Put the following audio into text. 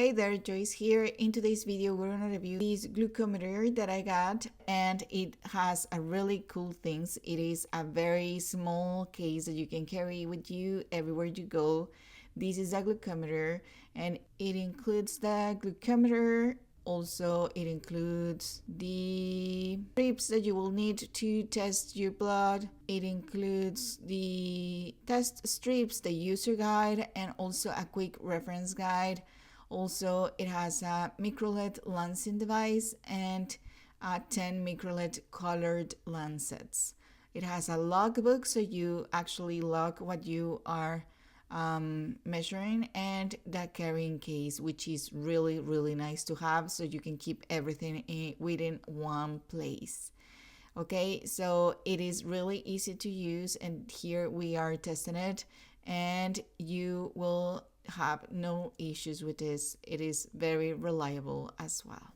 Hey there, Joyce here. In today's video, we're gonna review this glucometer that I got, and it has a really cool things. It is a very small case that you can carry with you everywhere you go. This is a glucometer, and it includes the glucometer. Also, it includes the strips that you will need to test your blood. It includes the test strips, the user guide, and also a quick reference guide. Also, it has a microLED lancing device and 10 microLED colored lancets. It has a logbook, so you actually log what you are measuring, and the carrying case, which is really nice to have, so you can keep everything within one place. Okay, so it is really easy to use, and here we are testing it, and you will have no issues with this. It is very reliable as well.